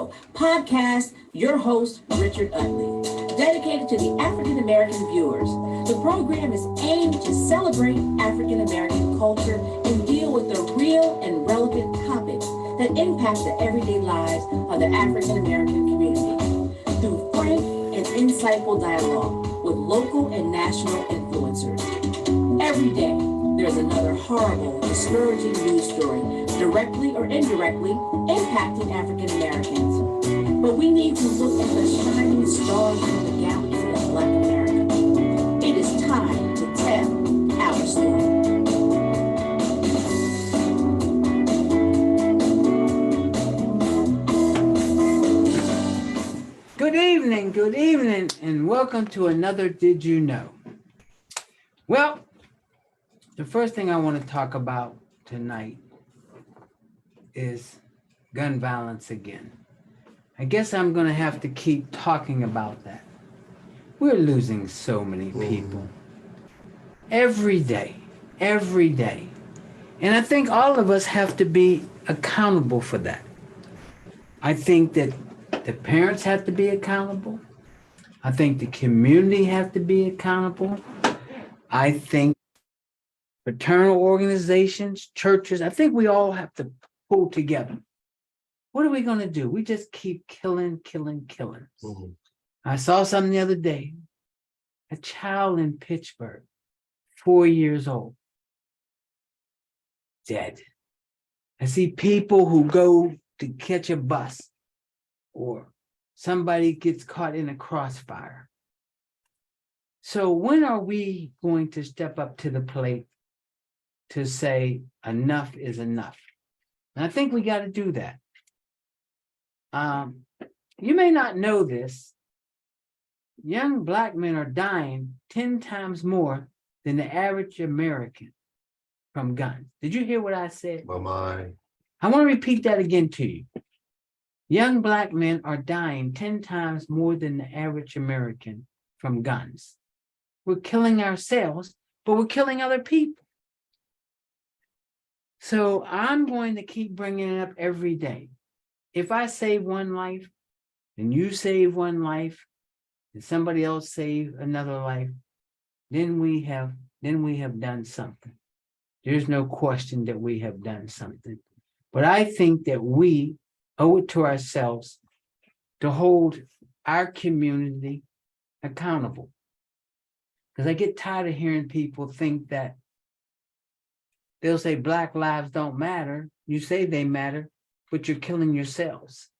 Know podcast, your host, Richard Utley. Dedicated to the African American viewers, the program is aimed to celebrate African American culture and deal with the real and relevant topics that impact the everyday lives of the African American community through frank and insightful dialogue with local and national influencers. Every day, there's another horrible, discouraging news story, directly or indirectly, impacting African Americans. But we need to look at the shining stars in the galaxy of Black America. It is time to tell our story. Good evening, and welcome to another Did You Know? Well, the first thing I want to talk about tonight is gun violence again. I guess I'm going to have to keep talking about that. We're losing so many people every day. And I think all of us have to be accountable for that. I think that the parents have to be accountable. I think the community have to be accountable. I think fraternal organizations, churches, I think we all have to pull together. What are we going to do? We just keep killing. I saw something the other day. A child in Pittsburgh, 4 years old, dead. I see people who go to catch a bus or somebody gets caught in a crossfire. So when are we going to step up to the plate to say enough is enough? And I think we got to do that. You may not know this. Young Black men are dying 10 times more than the average American from guns. Did you hear what I said? My. I want to repeat that again to you. Young Black men are dying 10 times more than the average American from guns. We're killing ourselves, but we're killing other people. So I'm going to keep bringing it up every day. If I save one life, and you save one life, and somebody else save another life, then we have done something. There's no question that we have done something. But I think that we owe it to ourselves to hold our community accountable. Because I get tired of hearing people think that they'll say Black lives don't matter. You say they matter, but you're killing yourselves.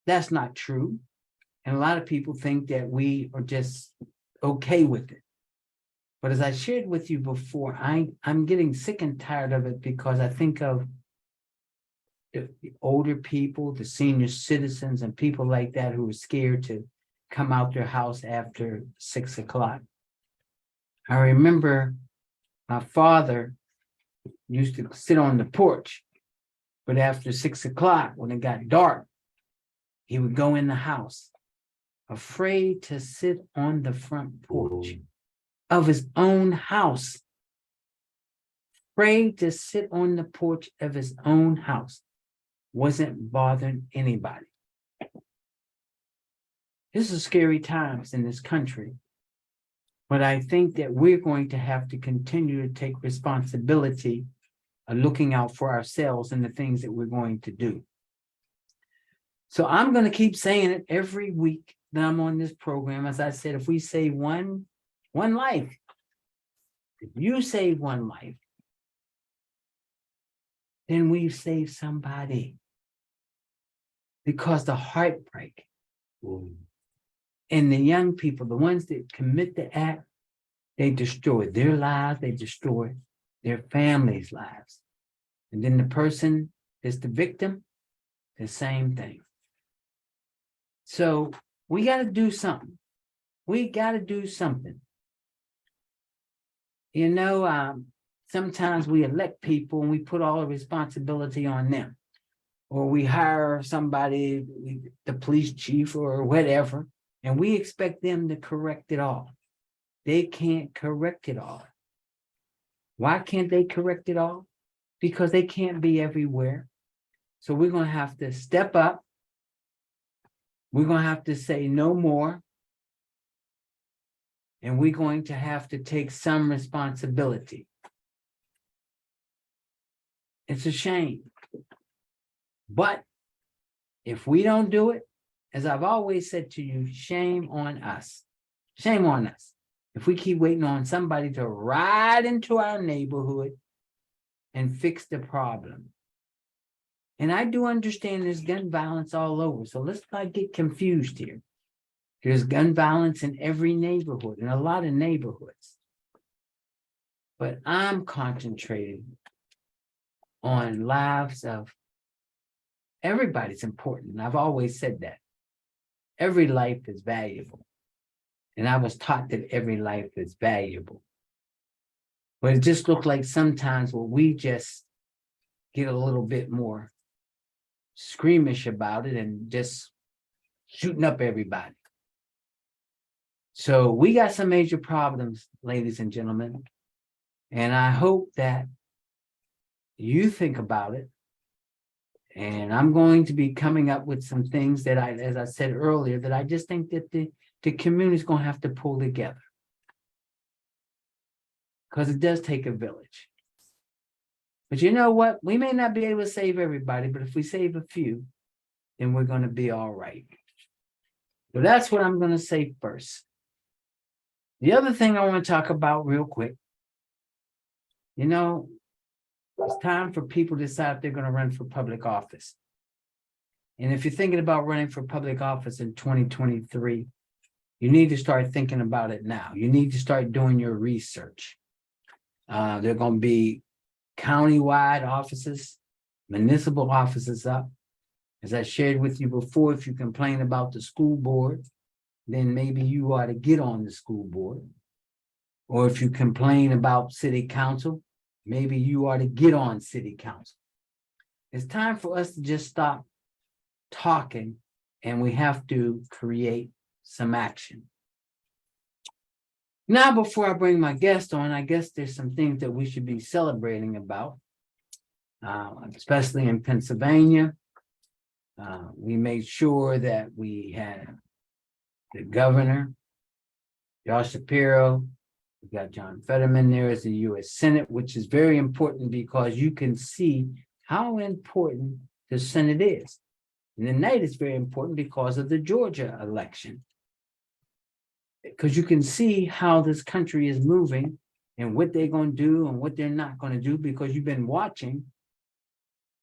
That's not true. And a lot of people think that we are just okay with it. But as I shared with you before, I'm getting sick and tired of it because I think of the older people, the senior citizens, and people like that who are scared to come out their house after 6 o'clock. I remember my father used to sit on the porch, but after 6 o'clock, when it got dark, he would go in the house, afraid to sit on the front porch of his own house. Afraid to sit on the porch of his own house. Wasn't bothering anybody. This is scary times in this country. But I think that we're going to have to continue to take responsibility of looking out for ourselves and the things that we're going to do. So I'm going to keep saying it every week that I'm on this program. As I said, if we save one life, if you save one life, then we've saved somebody. Because the heartbreak and the young people, the ones that commit the act, they destroy their lives, they destroy their families' lives. And then the person that's the victim, the same thing. So we got to do something. You know, sometimes we elect people and we put all the responsibility on them. Or we hire somebody, the police chief or whatever, and we expect them to correct it all. They can't correct it all. Why can't they correct it all? Because they can't be everywhere. So we're going to have to step up. We're going to have to say no more. And we're going to have to take some responsibility. It's a shame. But if we don't do it, as I've always said to you, shame on us. Shame on us. If we keep waiting on somebody to ride into our neighborhood and fix the problem. And I do understand there's gun violence all over. So let's not get confused here. There's gun violence in every neighborhood, in a lot of neighborhoods. But I'm concentrating on lives of everybody's important. And I've always said that. Every life is valuable. And I was taught that every life is valuable. But it just looked like sometimes we just get a little bit more squeamish about it and just shooting up everybody. So we got some major problems, ladies and gentlemen. And I hope that you think about it. And I'm going to be coming up with some things that as I said earlier, that I just think that the community is going to have to pull together. Because it does take a village. But you know what? We may not be able to save everybody, but if we save a few, then we're going to be all right. So that's what I'm going to say first. The other thing I want to talk about real quick, you know, it's time for people to decide if they're going to run for public office. And if you're thinking about running for public office in 2023, you need to start thinking about it now. You need to start doing your research. There are going to be countywide offices, municipal offices up. As I shared with you before, if you complain about the school board, then maybe you ought to get on the school board. Or if you complain about city council, maybe you ought to get on city council. It's time for us to just stop talking and we have to create some action. Now, before I bring my guest on, I guess there's some things that we should be celebrating about, especially in Pennsylvania. We made sure that we had the governor, Josh Shapiro. We got John Fetterman there as the U.S. Senate, which is very important because you can see how important the Senate is. And tonight is very important because of the Georgia election. Because you can see how this country is moving and what they're going to do and what they're not going to do, because you've been watching.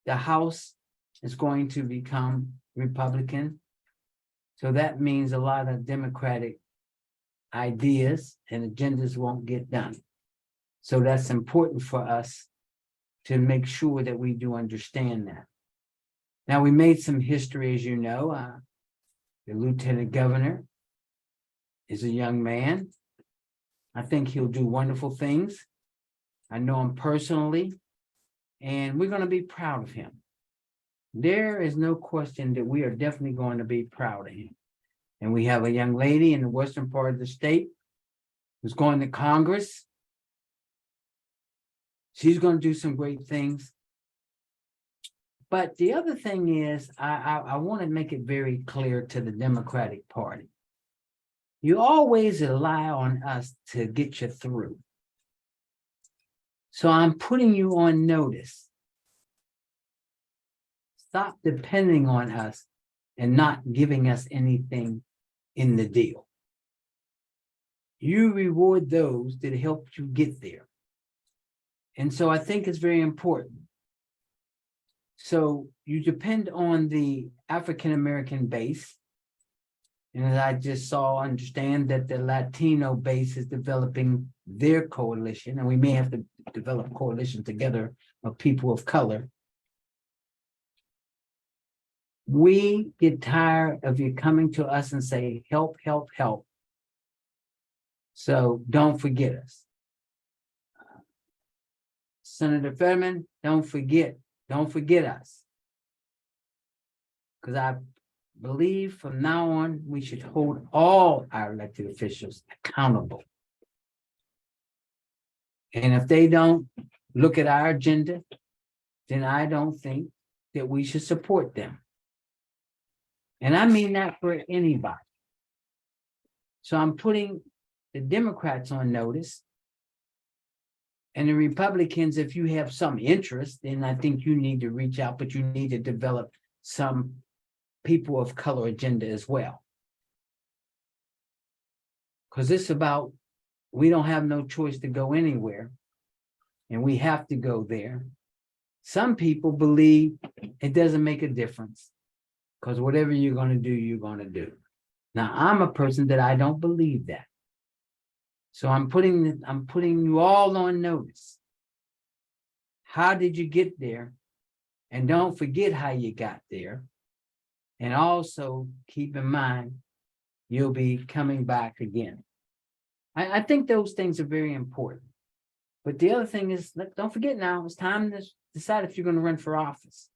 The House is going to become Republican. So that means a lot of Democratic ideas and agendas won't get done. So that's important for us to make sure that we do understand that. Now, we made some history, as you know. The lieutenant governor is a young man. I think he'll do wonderful things. I know him personally, and we're going to be proud of him. There is no question that we are definitely going to be proud of him. And we have a young lady in the western part of the state who's going to Congress. She's going to do some great things. But the other thing is, I want to make it very clear to the Democratic Party. You always rely on us to get you through. So I'm putting you on notice. Stop depending on us and not giving us anything in the deal. You reward those that helped you get there. And so I think it's very important. So you depend on the African-American base. And as I just understand that the Latino base is developing their coalition, and we may have to develop coalition together of people of color. We get tired of you coming to us and say, help, help, help. So don't forget us. Senator Fetterman, don't forget us. Because I believe from now on, we should hold all our elected officials accountable. And if they don't look at our agenda, then I don't think that we should support them. And I mean that for anybody. So I'm putting the Democrats on notice. And the Republicans, if you have some interest, then I think you need to reach out, but you need to develop some people of color agenda as well. Because it's about, we don't have no choice to go anywhere, and we have to go there. Some people believe it doesn't make a difference, because whatever you're going to do, you're going to do. Now, I'm a person that I don't believe that. So I'm putting you all on notice. How did you get there? And don't forget how you got there. And also keep in mind, you'll be coming back again. I think those things are very important. But the other thing is, don't forget now, it's time to decide if you're going to run for office.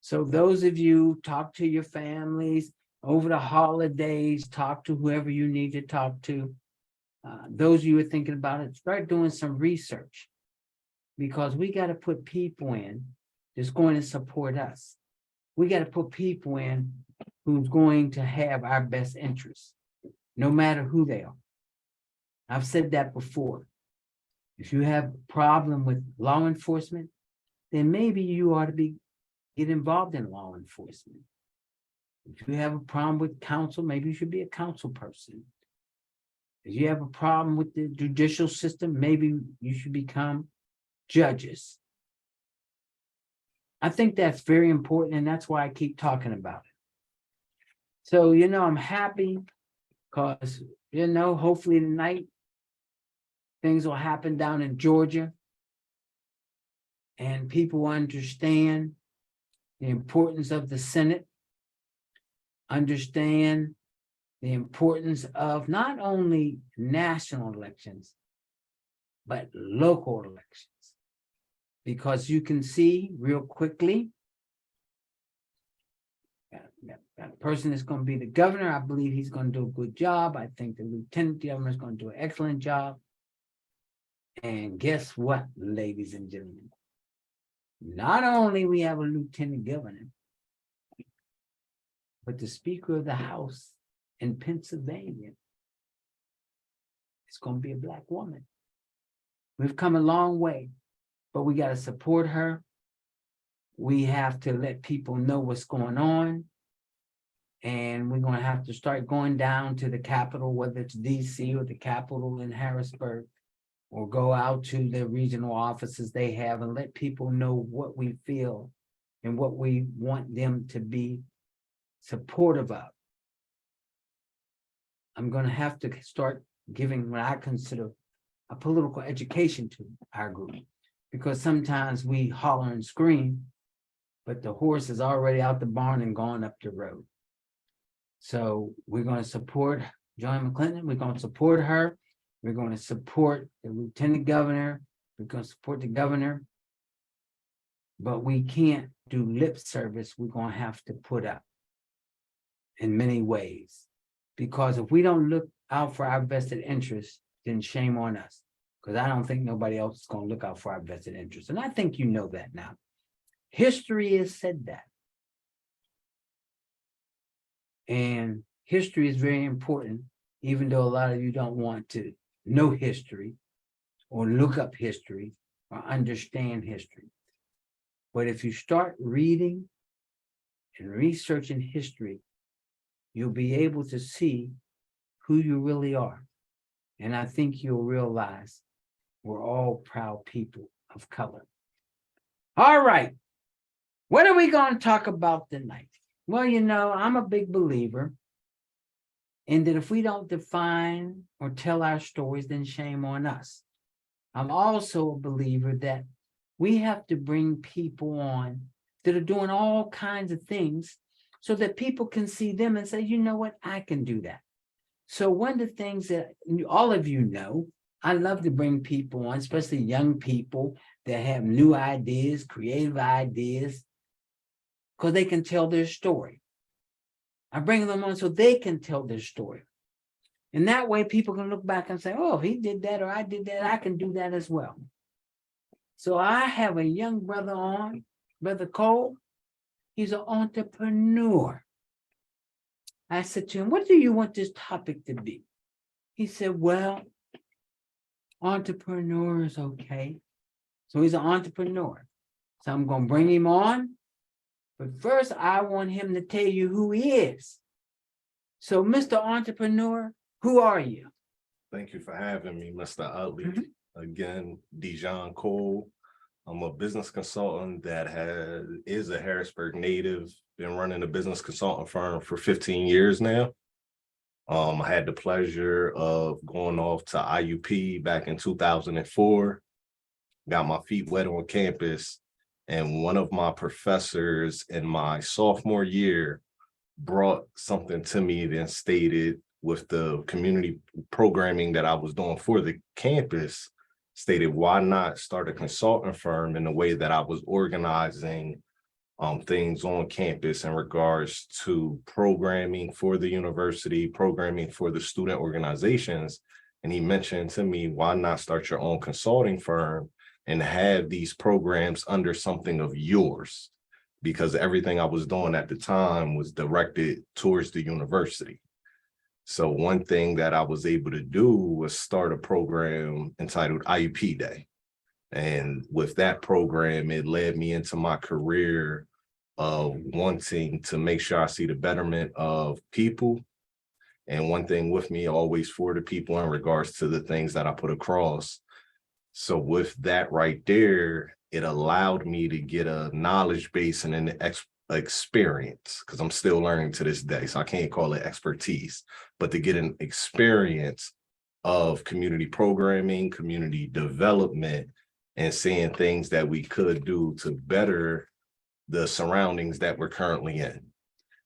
So those of you, talk to your families over the holidays, talk to whoever you need to talk to. Those of you who are thinking about it, start doing some research, because we got to put people in that's going to support us. We got to put people in who's going to have our best interests, no matter who they are. I've said that before. If you have a problem with law enforcement, then maybe you ought to get involved in law enforcement. If you have a problem with counsel, maybe you should be a counsel person. If you have a problem with the judicial system, maybe you should become judges. I think that's very important, and that's why I keep talking about it. So, I'm happy because, hopefully tonight, things will happen down in Georgia, and people understand the importance of the Senate, understand the importance of not only national elections, but local elections. Because you can see real quickly, that person that's going to be the governor, I believe he's going to do a good job. I think the lieutenant governor is going to do an excellent job. And guess what, ladies and gentlemen? Not only we have a lieutenant governor, but the Speaker of the House in Pennsylvania is going to be a Black woman. We've come a long way, but we got to support her. We have to let people know what's going on. And we're going to have to start going down to the Capitol, whether it's DC or the Capitol in Harrisburg, or go out to the regional offices they have and let people know what we feel and what we want them to be supportive of. I'm going to have to start giving what I consider a political education to our group, because sometimes we holler and scream, but the horse is already out the barn and gone up the road. So we're going to support Joanne McClinton. We're going to support her. We're going to support the lieutenant governor. We're going to support the governor. But we can't do lip service. We're going to have to put up in many ways. Because if we don't look out for our vested interests, then shame on us. Because I don't think nobody else is going to look out for our vested interests. And I think you know that now. History has said that. And history is very important, even though a lot of you don't want to know history or look up history or understand history. But if you start reading and researching history, you'll be able to see who you really are. And I think you'll realize we're all proud people of color. All right. What are we going to talk about tonight? Well, I'm a big believer in that if we don't define or tell our stories, then shame on us. I'm also a believer that we have to bring people on that are doing all kinds of things so that people can see them and say, you know what, I can do that. So one of the things that all of you know, I love to bring people on, especially young people that have new ideas, creative ideas, because they can tell their story. I bring them on so they can tell their story. And that way people can look back and say, oh, he did that or I did that. I can do that as well. So I have a young brother on, Brother Cole. He's an entrepreneur. I said to him, what do you want this topic to be? He said, well, entrepreneur is okay. So he's an entrepreneur. So I'm going to bring him on. But first, I want him to tell you who he is. So, Mr. Entrepreneur, who are you? Thank you for having me, Mr. Utley. Again, DIJON Cole. I'm a business consultant that is a Harrisburg native, been running a business consulting firm for 15 years now. I had the pleasure of going off to IUP back in 2004, got my feet wet on campus, and one of my professors in my sophomore year brought something to me that stated, with the community programming that I was doing for the campus, stated, why not start a consulting firm in the way that I was organizing things on campus in regards to programming for the university, programming for the student organizations. And he mentioned to me, why not start your own consulting firm and have these programs under something of yours? Because everything I was doing at the time was directed towards the university. So one thing that I was able to do was start a program entitled IUP Day. And with that program, it led me into my career of wanting to make sure I see the betterment of people. And one thing with me, always for the people in regards to the things that I put across. So with that right there, it allowed me to get a knowledge base and an experience, because I'm still learning to this day, so I can't call it expertise, but to get an experience of community programming, community development, and seeing things that we could do to better the surroundings that we're currently in.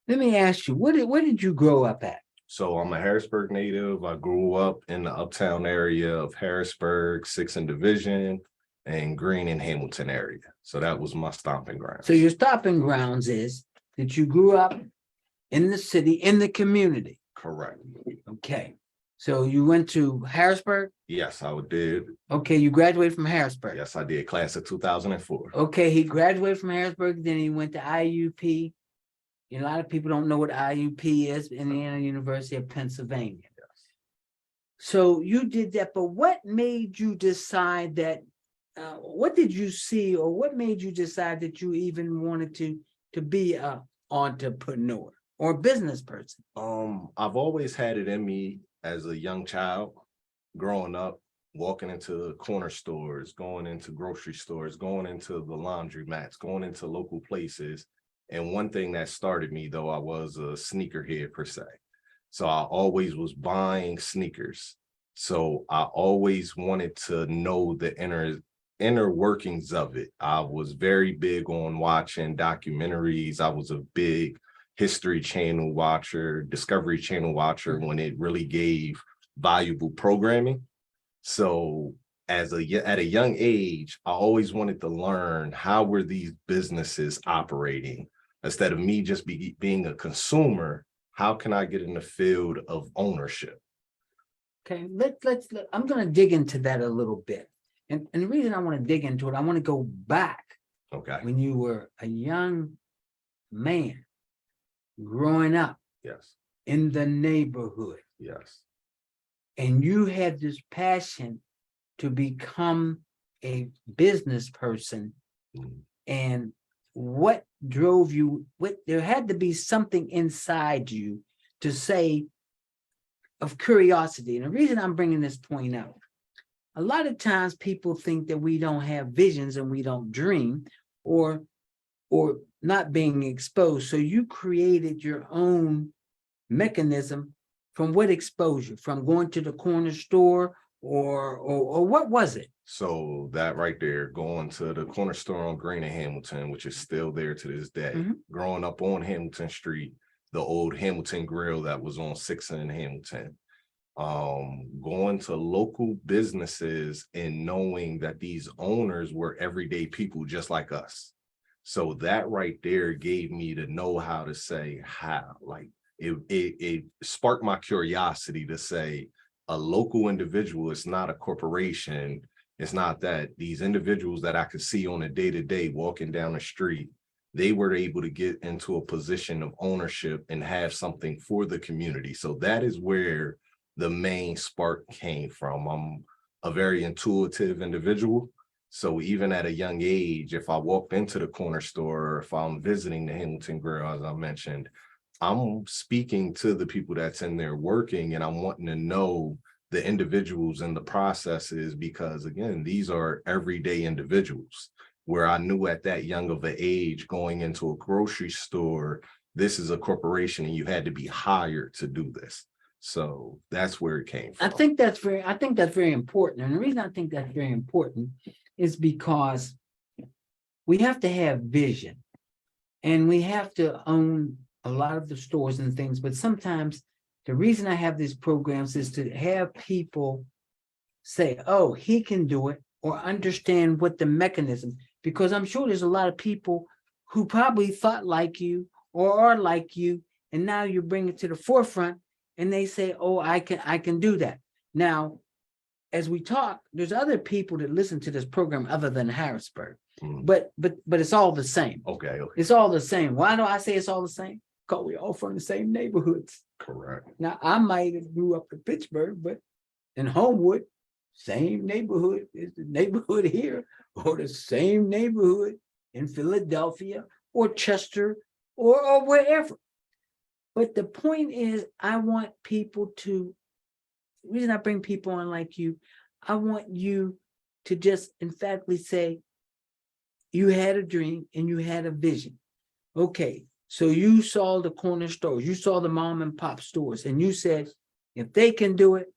Let me ask you, where did you grow up at? So I'm a Harrisburg native. I grew up in the uptown area of Harrisburg, 6th and Division, and Green and Hamilton area. So that was my stomping ground. So your stomping grounds is that you grew up in the city, in the community. Correct. Okay. So you went to Harrisburg? Yes, I did. Okay, you graduated from Harrisburg. Yes, I did. Class of 2004. Okay, he graduated from Harrisburg, then he went to IUP. A lot of people don't know what IUP is, Indiana University of Pennsylvania. Yes. So you did that, but what made you decide that, what did you see, or what made you decide that you even wanted to be an entrepreneur or business person? I've always had it in me as a young child, growing up, walking into corner stores, going into grocery stores, going into the laundromats, going into local places. And one thing that started me, though, I was a sneakerhead per se. So I always was buying sneakers. So I always wanted to know the inner workings of it. I was very big on watching documentaries. I was a big History Channel watcher, Discovery Channel watcher when it really gave valuable programming. So at a young age, I always wanted to learn, how were these businesses operating? Instead of me just being a consumer, how can I get in the field of ownership? Okay, I'm going to dig into that a little bit. And the reason I want to dig into it, I want to go back. Okay. When you were a young man growing up. Yes. In the neighborhood. Yes. And you had this passion to become a business person. And what drove you? There had to be something inside you to say, of curiosity. And the reason I'm bringing this point up, a lot of times people think that we don't have visions and we don't dream, or not being exposed. So you created your own mechanism. From what exposure? From going to the corner store, or what was it? So that right there, going to the corner store on Green and Hamilton, which is still there to this day. Growing up on Hamilton Street, the old Hamilton Grill that was on 6th and Hamilton. Going to local businesses and knowing that these owners were everyday people just like us. So that right there gave me the know-how to say how, like, it sparked my curiosity to say, a local individual is not a corporation. It's not that. These individuals that I could see on a day-to-day walking down the street, they were able to get into a position of ownership and have something for the community. So that is where the main spark came from. I'm a very intuitive individual. So even at a young age, if I walked into the corner store, or if I'm visiting the Hamilton Grill, as I mentioned, I'm speaking to the people that's in there working, and I'm wanting to know the individuals and the processes, because again, these are everyday individuals, where I knew at that young of an age, going into a grocery store, this is a corporation and you had to be hired to do this. So that's where it came from. I think that's very important. And the reason I think that's very important is because we have to have vision, and we have to own a lot of the stores and things. But sometimes the reason I have these programs is to have people say, oh, he can do it, or understand what the mechanism, because I'm sure there's a lot of people who probably thought like you or are like you, and now you bring it to the forefront and they say, oh, I can do that. Now, as we talk, there's other people that listen to this program other than Harrisburg, but it's all the same. Okay. It's all the same. Why do I say it's all the same? Because we all from the same neighborhoods. Correct. Now, I might have grew up in Pittsburgh, but in Homewood, same neighborhood is the neighborhood here, or the same neighborhood in Philadelphia or Chester or wherever. But the point is, I want people to, the reason I bring people on like you, I want you to just emphatically say, you had a dream and you had a vision. Okay, so you saw the corner stores, you saw the mom and pop stores, and you said, if they can do it,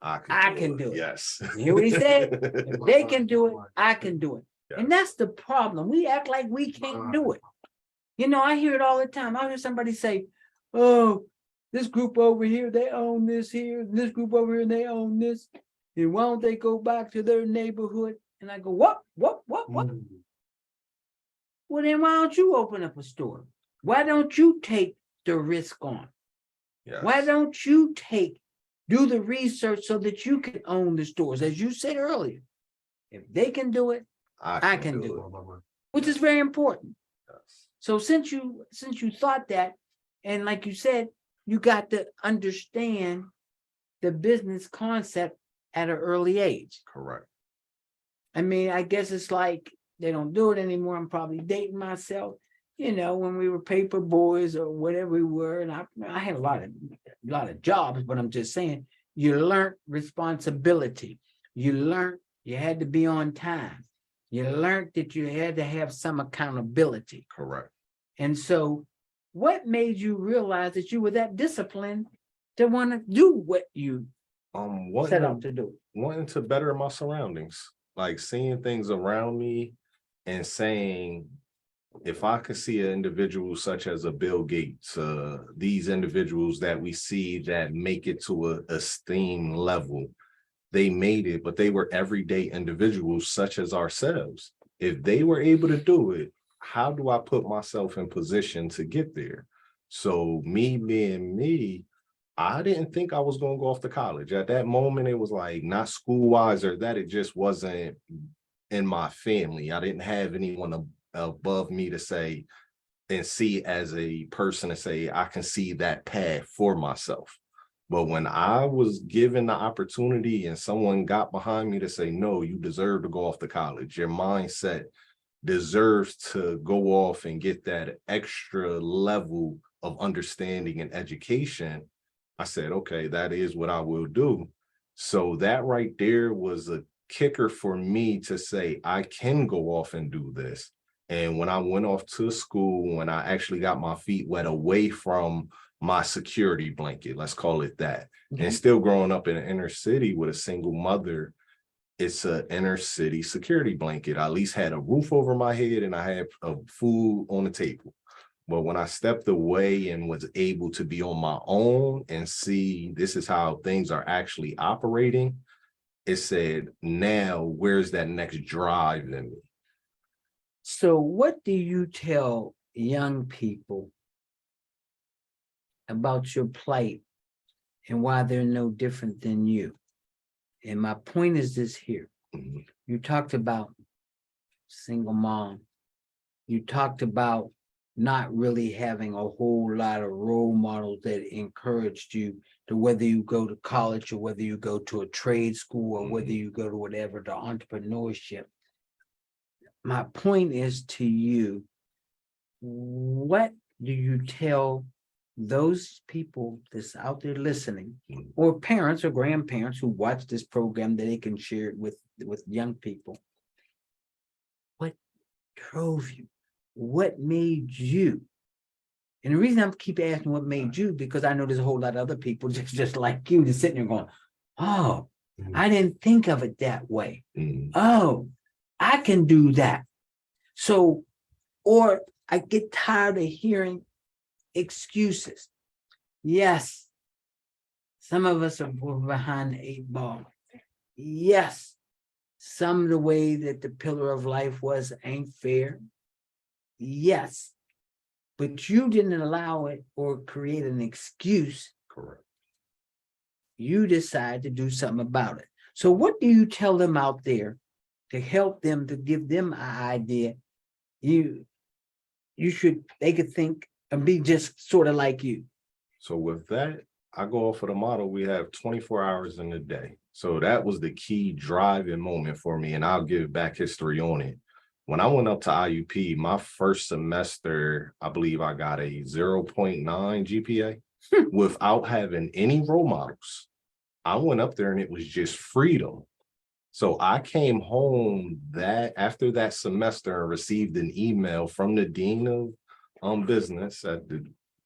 I can do it. Yes. You hear what he said? If they can do it, I can do it. Yes. And that's the problem. We act like we can't do it. You know, I hear it all the time. I hear somebody say, oh, this group over here, they own this here. This group over here, they own this. And why don't they go back to their neighborhood? And I go, what? Well, then why don't you open up a store? Why don't you take the risk on? Yes. Why don't you do the research so that you can own the stores? As you said earlier, if they can do it, I can do it, which is very important. Yes. So since you thought that, and like you said, you got to understand the business concept at an early age. Correct. I mean, I guess it's like they don't do it anymore. I'm probably dating myself. You know, when we were paper boys or whatever we were, and I had a lot of jobs, but I'm just saying, you learned responsibility. You learned you had to be on time. You learned that you had to have some accountability. Correct. And so what made you realize that you were that disciplined to want to do what you set out to do? Wanting to better my surroundings, like seeing things around me and saying, if I could see an individual such as a Bill Gates, these individuals that we see that make it to a esteemed level, they made it, but they were everyday individuals such as ourselves. If they were able to do it, how do I put myself in position to get there? So me being me, I didn't think I was going to go off to college. At that moment, it was like not school-wise or that, it just wasn't in my family. I didn't have anyone above me to say and see as a person to say, I can see that path for myself. But when I was given the opportunity and someone got behind me to say, no, you deserve to go off to college. Your mindset deserves to go off and get that extra level of understanding and education. I said, okay, that is what I will do. So that right there was a kicker for me to say, I can go off and do this. And when I went off to school, when I actually got my feet wet away from my security blanket, let's call it that, and still growing up in an inner city with a single mother, it's an inner city security blanket. I at least had a roof over my head and I had food on the table. But when I stepped away and was able to be on my own and see this is how things are actually operating, it said, now where's that next drive in me? So what do you tell young people about your plight and why they're no different than you? And my point is this here. You talked about single mom, you talked about not really having a whole lot of role models that encouraged you to, whether you go to college or whether you go to a trade school or whether you go to whatever, to entrepreneurship. My point is to you, what do you tell those people that's out there listening, or parents or grandparents who watch this program, that they can share it with young people? What drove you? What made you? And the reason I keep asking what made you, because I know there's a whole lot of other people just like you, just sitting there going, oh, I didn't think of it that way. Oh, I can do that. So, or I get tired of hearing excuses. Yes, some of us are behind the 8 ball. Yes, some of the way that the pillar of life was ain't fair. Yes, but you didn't allow it or create an excuse. Correct. You decide to do something about it. So what do you tell them out there to help them, to give them an idea? They could think and be just sort of like you. So with that, I go off of the model, we have 24 hours in a day. So that was the key driving moment for me. And I'll give back history on it. When I went up to IUP, my first semester, I believe I got a 0.9 GPA without having any role models. I went up there and it was just freedom. So I came home that after that semester and received an email from the dean of business.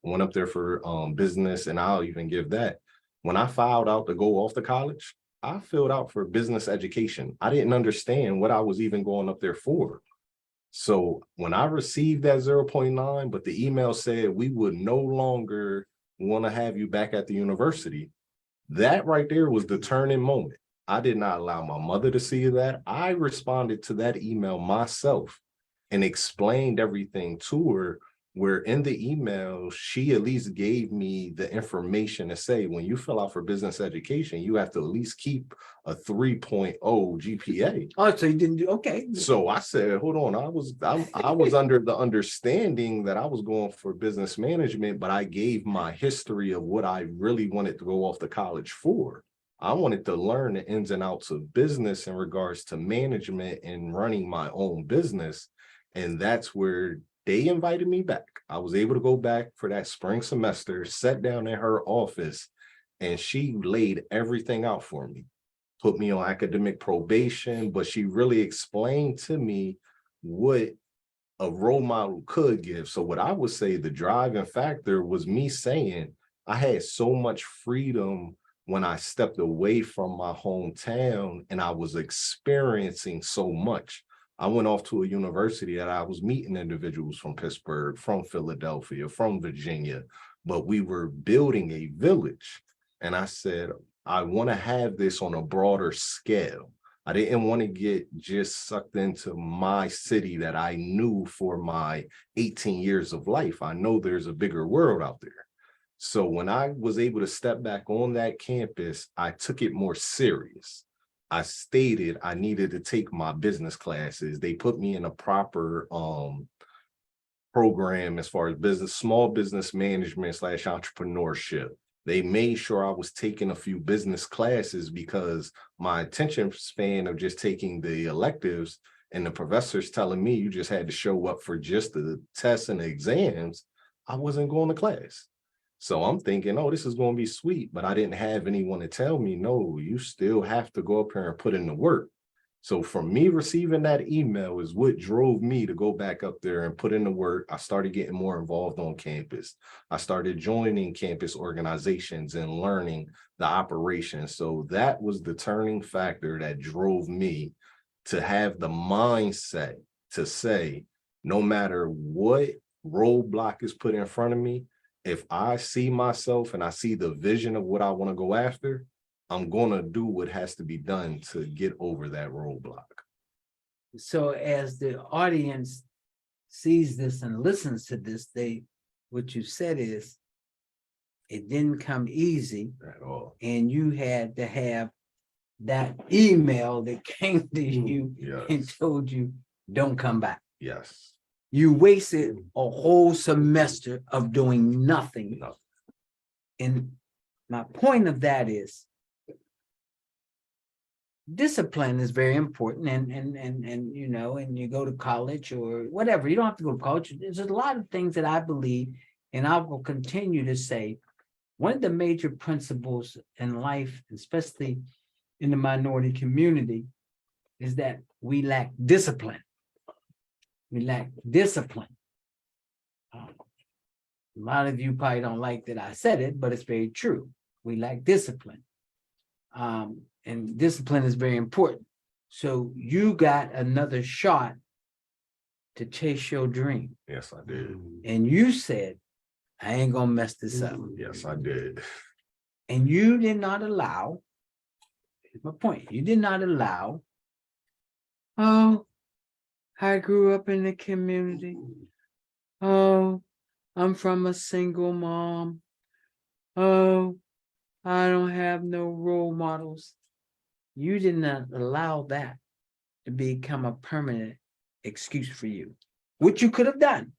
Went up there for business, and I'll even give that. When I filed out to go off to college, I filled out for business education. I didn't understand what I was even going up there for. So when I received that 0.9, but the email said we would no longer want to have you back at the university, that right there was the turning moment. I did not allow my mother to see that. I responded to that email myself and explained everything to her, where in the email, she at least gave me the information to say, when you fill out for business education, you have to at least keep a 3.0 GPA. Oh, so you didn't do, okay. So I said, hold on, I was under the understanding that I was going for business management, but I gave my history of what I really wanted to go off to college for. I wanted to learn the ins and outs of business in regards to management and running my own business. And that's where they invited me back. I was able to go back for that spring semester, sat down in her office, and she laid everything out for me, put me on academic probation, but she really explained to me what a role model could give. So what I would say the driving factor was me saying I had so much freedom when I stepped away from my hometown and I was experiencing so much. I went off to a university that I was meeting individuals from Pittsburgh, from Philadelphia, from Virginia, but we were building a village. And I said, I want to have this on a broader scale. I didn't want to get just sucked into my city that I knew for my 18 years of life. I know there's a bigger world out there. So when I was able to step back on that campus, I took it more serious. I stated I needed to take my business classes. They put me in a proper program as far as business, small business management / entrepreneurship. They made sure I was taking a few business classes because my attention span of just taking the electives and the professors telling me you just had to show up for just the tests and the exams, I wasn't going to class. So I'm thinking, oh, this is going to be sweet, but I didn't have anyone to tell me, no, you still have to go up here and put in the work. So from me receiving that email is what drove me to go back up there and put in the work. I started getting more involved on campus. I started joining campus organizations and learning the operations. So that was the turning factor that drove me to have the mindset to say, no matter what roadblock is put in front of me, if I see myself and I see the vision of what I want to go after, I'm going to do what has to be done to get over that roadblock. So as the audience sees this and listens to this, what you said is, it didn't come easy At all. and you had to have that email that came to you Yes. and told you, don't come back. Yes. You wasted a whole semester of doing nothing. No. And my point of that is discipline is very important, and you know, and you go to college or whatever, you don't have to go to college. There's a lot of things that I believe, and I will continue to say, one of the major principles in life, especially in the minority community, is that we lack discipline. We lack discipline. A lot of you probably don't like that I said it, but it's very true. We lack discipline. And discipline is very important. So you got another shot to chase your dream. Yes, I did. And you said, I ain't gonna mess this up. Yes, I did. And you did not allow, here's my point, you did not allow, oh, I grew up in the community. Oh, I'm from a single mom. Oh, I don't have no role models. You did not allow that to become a permanent excuse for you, which you could have done,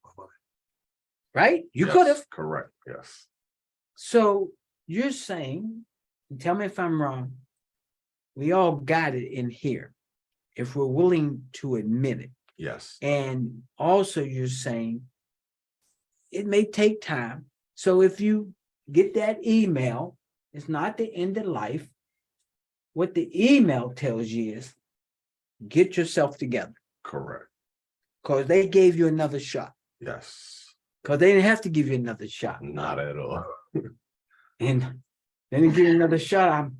right? You could have. Correct, yes. So you're saying, and tell me if I'm wrong, we all got it in here if we're willing to admit it. Yes. And also you're saying it may take time. So if you get that email, it's not the end of life. What the email tells you is get yourself together. Correct. Because they gave you another shot. Yes. Because they didn't have to give you another shot. Not at all. And they didn't give you another shot.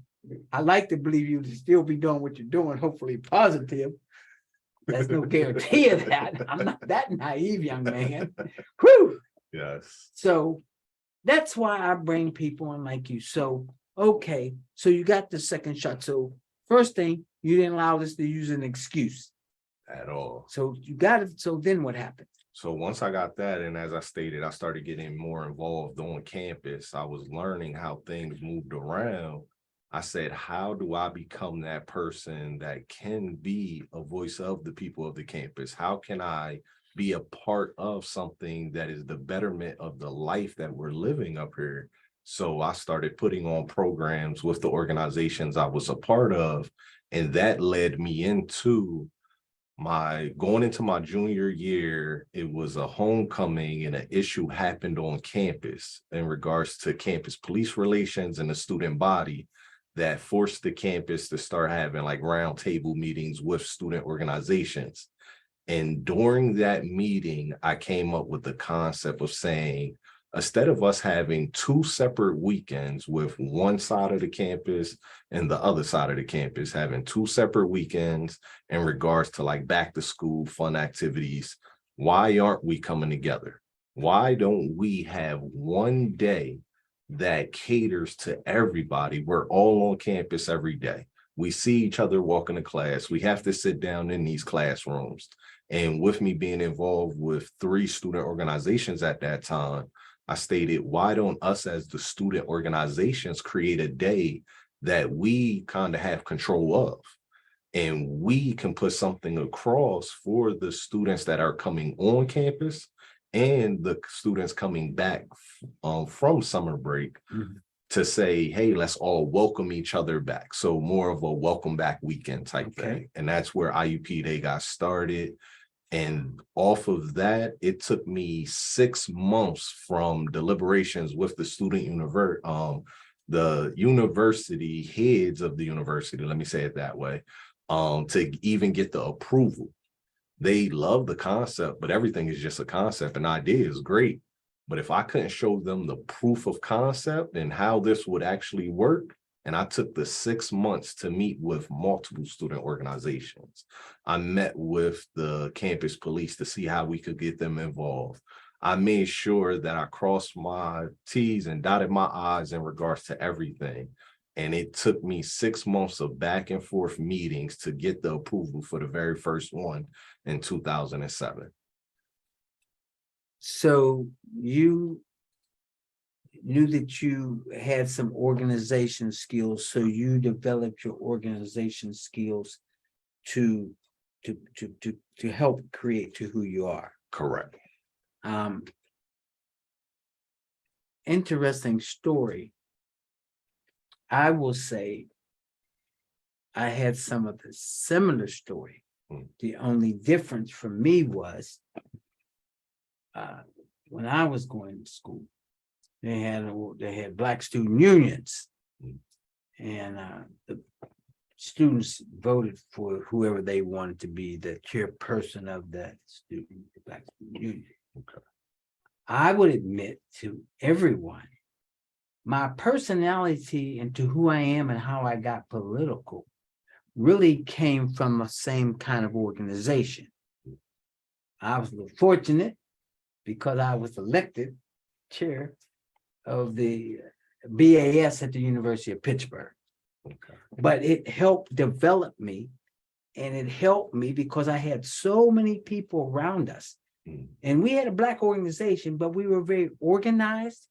I like to believe you to still be doing what you're doing, hopefully positive. There's no guarantee of that. I'm not that naive, young man. Whew. Yes. So that's why I bring people in like you. So, okay, so you got the second shot. So first thing, you didn't allow this to use an excuse. At all. So you got it. So then what happened? So once I got that, and as I stated, I started getting more involved on campus. I was learning how things moved around. I said, how do I become that person that can be a voice of the people of the campus? How can I be a part of something that is the betterment of the life that we're living up here? So I started putting on programs with the organizations I was a part of, and that led me into going into my junior year. It was a homecoming, and an issue happened on campus in regards to campus police relations and the student body that forced the campus to start having like roundtable meetings with student organizations. And during that meeting, I came up with the concept of saying, instead of us having two separate weekends with one side of the campus and the other side of the campus, having two separate weekends in regards to like back to school fun activities, why aren't we coming together? Why don't we have one day that caters to everybody? We're all on campus every day. We see each other walking to class. We have to sit down in these classrooms. And with me being involved with 3 student organizations at that time, I stated, why don't us as the student organizations create a day that we kind of have control of? And we can put something across for the students that are coming on campus and the students coming back from summer break, to say, hey, let's all welcome each other back. So more of a welcome back weekend type thing. And that's where IUP Day got started. And off of that, it took me 6 months from deliberations with the the university heads of the university, let me say it that way, to even get the approval. They love the concept, but everything is just a concept. An idea is great. But if I couldn't show them the proof of concept and how this would actually work, and I took the 6 months to meet with multiple student organizations. I met with the campus police to see how we could get them involved. I made sure that I crossed my T's and dotted my I's in regards to everything. And it took me 6 months of back and forth meetings to get the approval for the very first one in 2007. So you knew that you had some organization skills, so you developed your organization skills to help create to who you are. Correct. Interesting story. I will say I had some of the similar story. The only difference for me was when I was going to school, they had Black student unions, and the students voted for whoever they wanted to be the chairperson of the Black student union. Okay. I would admit to everyone, my personality and to who I am and how I got political really came from the same kind of organization. I was a little fortunate because I was elected chair of the BAS at the University of Pittsburgh. Okay. But it helped develop me, and it helped me because I had so many people around us. And we had a Black organization, but we were very organized.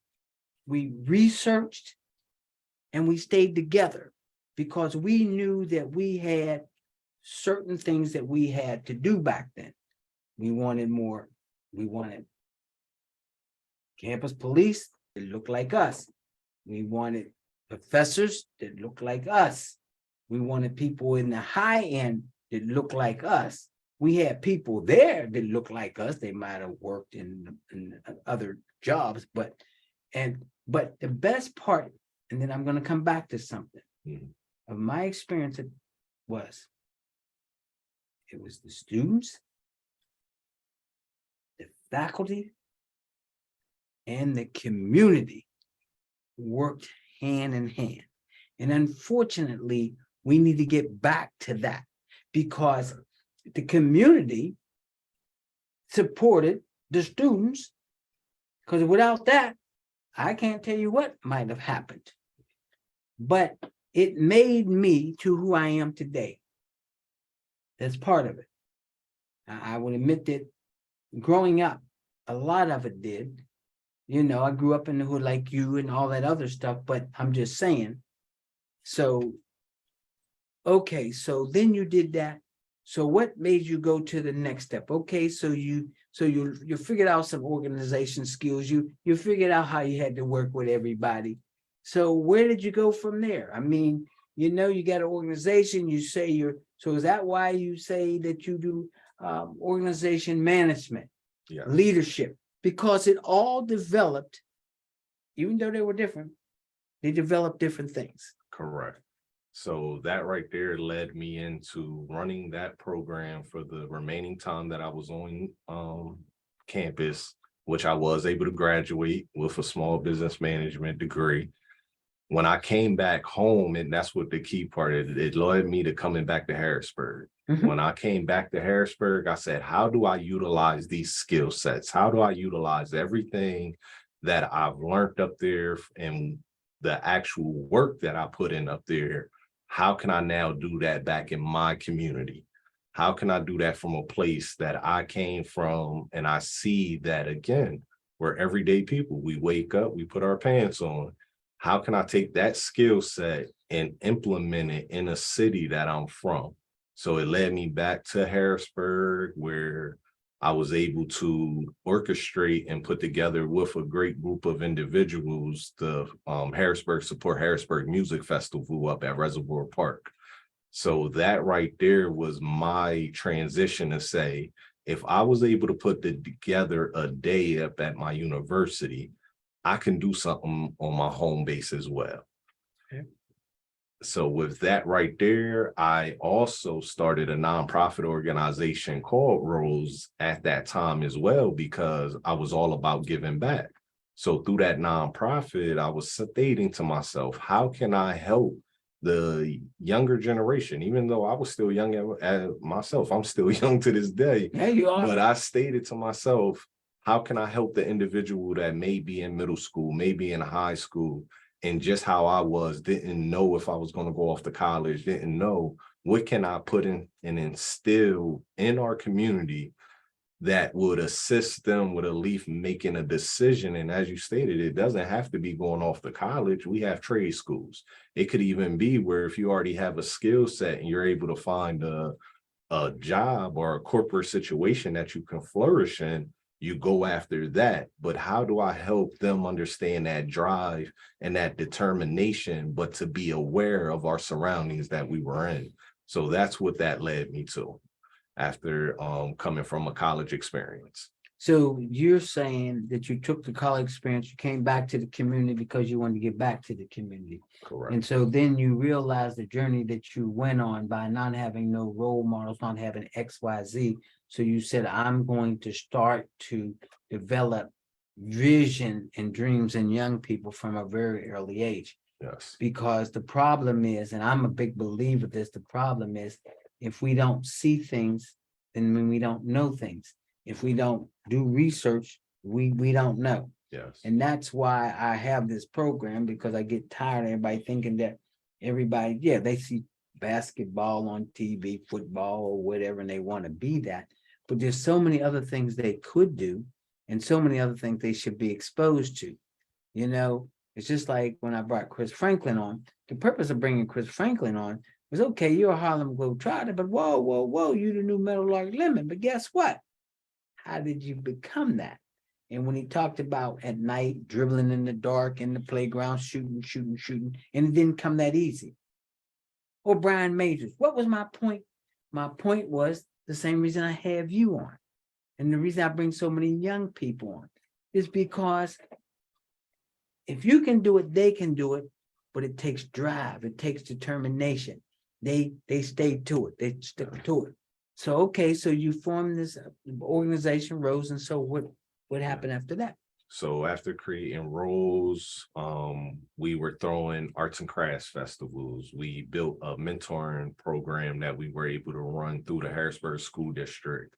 We researched and we stayed together because we knew that we had certain things that we had to do back then. We wanted more. We wanted campus police that looked like us. We wanted professors that looked like us. We wanted people in the high end that looked like us. We had people there that looked like us. They might have worked in other jobs, but the best part, and then I'm going to come back to something of my experience, it was the students, the faculty, and the community worked hand in hand. And unfortunately, we need to get back to that because the community supported the students, because without that, I can't tell you what might have happened. But it made me to who I am today. That's part of it. I would admit that growing up, a lot of it did. You know, I grew up in the hood like you and all that other stuff, but I'm just saying. So, okay, so then you did that. So what made you go to the next step? Okay, so you figured out some organization skills. You figured out how you had to work with everybody. So where did you go from there? I mean, you know, you got an organization, you say so is that why you say that you do organization management, leadership? Because it all developed, even though they were different, they developed different things. Correct. So that right there led me into running that program for the remaining time that I was on campus, which I was able to graduate with a small business management degree. When I came back home, and that's what the key part is, it led me to coming back to Harrisburg. When I came back to Harrisburg, I said, how do I utilize these skill sets? How do I utilize everything that I've learned up there and the actual work that I put in up there? How can I now do that back in my community? How can I do that from a place that I came from? And I see that, again, we're everyday people. We wake up, we put our pants on. How can I take that skill set and implement it in a city that I'm from? So it led me back to Harrisburg, where I was able to orchestrate and put together with a great group of individuals the Harrisburg Music Festival up at Reservoir Park. So that right there was my transition to say, if I was able to put together a day up at my university, I can do something on my home base as well. Okay. So with that right there, I also started a nonprofit organization called Rose at that time as well, because I was all about giving back. So through that nonprofit, I was stating to myself, how can I help the younger generation? Even though I was still young at myself, I'm still young to this day. Yeah, you are. But I stated to myself, how can I help the individual that may be in middle school, maybe in high school, and just how I was, didn't know if I was going to go off to college, didn't know what can I put in and instill in our community that would assist them with at least making a decision. And as you stated, it doesn't have to be going off to college. We have trade schools. It could even be where if you already have a skill set and you're able to find a job or a corporate situation that you can flourish in, you go after that. But how do I help them understand that drive and that determination, but to be aware of our surroundings that we were in? So that's what that led me to after coming from a college experience. So you're saying that you took the college experience, you came back to the community because you wanted to get back to the community. Correct. And so then you realized the journey that you went on by not having no role models, not having XYZ. So you said, I'm going to start to develop vision and dreams in young people from a very early age. Yes. Because the problem is, and I'm a big believer of this, the problem is if we don't see things, then we don't know things. If we don't do research, we don't know. Yes. And that's why I have this program, because I get tired of everybody thinking that everybody, yeah, they see basketball on TV, football or whatever, and they want to be that. But there's so many other things they could do and so many other things they should be exposed to. You know, it's just like when I brought Chris Franklin on, the purpose of bringing Chris Franklin on was, okay, you're a Harlem Globetrotter, but whoa, you the new Metal Lark Lemon. But guess what? How did you become that? And when he talked about at night, dribbling in the dark, in the playground, shooting, and it didn't come that easy. Or Brian Majors, what was my point? My point was the same reason I have you on. And the reason I bring so many young people on is because if you can do it, they can do it, but it takes drive, it takes determination. They stay to it, they stick to it. So, okay, so you formed this organization, Rose, and so what happened after that? So after creating Rose, we were throwing arts and crafts festivals. We built a mentoring program that we were able to run through the Harrisburg School District.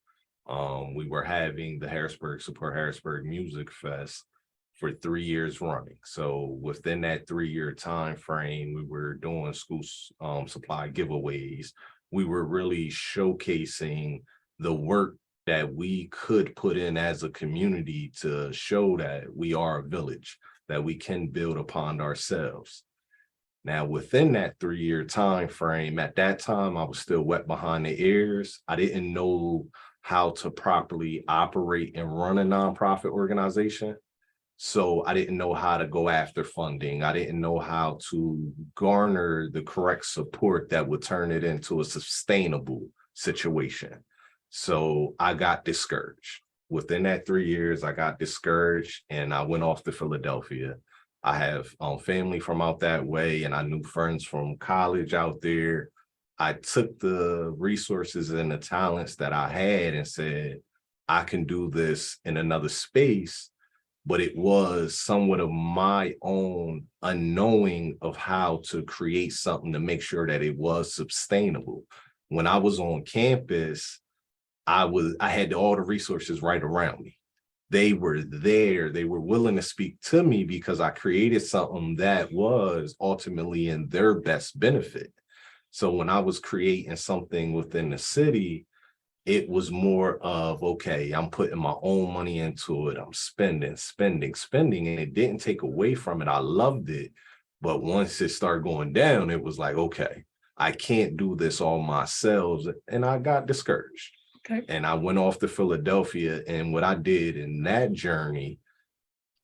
We were having the Harrisburg Support Harrisburg Music Fest for 3 years running. So within that 3-year time frame, we were doing school supply giveaways. We were really showcasing the work that we could put in as a community to show that we are a village, that we can build upon ourselves. Now, within that 3-year time frame, at that time, I was still wet behind the ears. I didn't know how to properly operate and run a nonprofit organization. So I didn't know how to go after funding. I didn't know how to garner the correct support that would turn it into a sustainable situation. So I got discouraged. Within that 3 years, I got discouraged and I went off to Philadelphia. I have family from out that way, and I knew friends from college out there. I took the resources and the talents that I had and said, I can do this in another space. But it was somewhat of my own unknowing of how to create something to make sure that it was sustainable. When I was on campus, I had all the resources right around me. They were there. They were willing to speak to me because I created something that was ultimately in their best benefit. So when I was creating something within the city, it was more of, okay, I'm putting my own money into it. I'm spending, and it didn't take away from it. I loved it. But once it started going down, it was like, okay, I can't do this all myself. And I got discouraged. Okay. And I went off to Philadelphia. And what I did in that journey,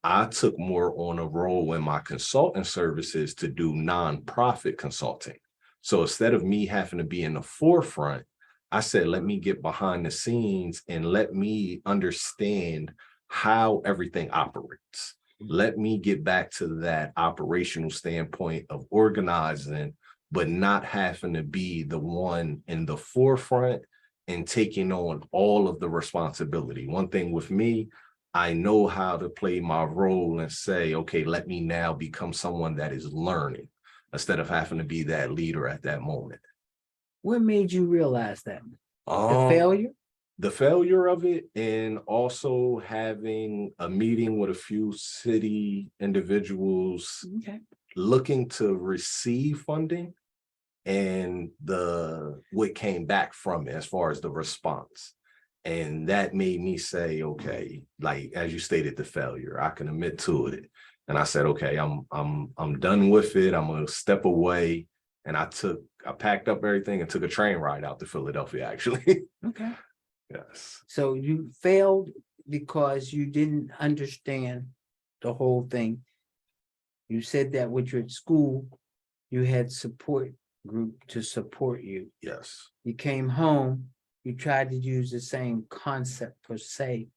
I took more on a role in my consulting services to do nonprofit consulting. So instead of me having to be in the forefront, I said, let me get behind the scenes and let me understand how everything operates. Let me get back to that operational standpoint of organizing, but not having to be the one in the forefront and taking on all of the responsibility. One thing with me, I know how to play my role and say, okay, let me now become someone that is learning instead of having to be that leader at that moment. What made you realize that? The failure? The failure of it, and also having a meeting with a few city individuals looking to receive funding, and what came back from it as far as the response. And that made me say, okay, like as you stated, the failure, I can admit to it. And I said, okay, I'm done with it. I'm gonna step away. And I packed up everything and took a train ride out to Philadelphia, actually. Okay. Yes. So you failed because you didn't understand the whole thing. You said that with your school, you had support group to support you. Yes. You came home, you tried to use the same concept per se,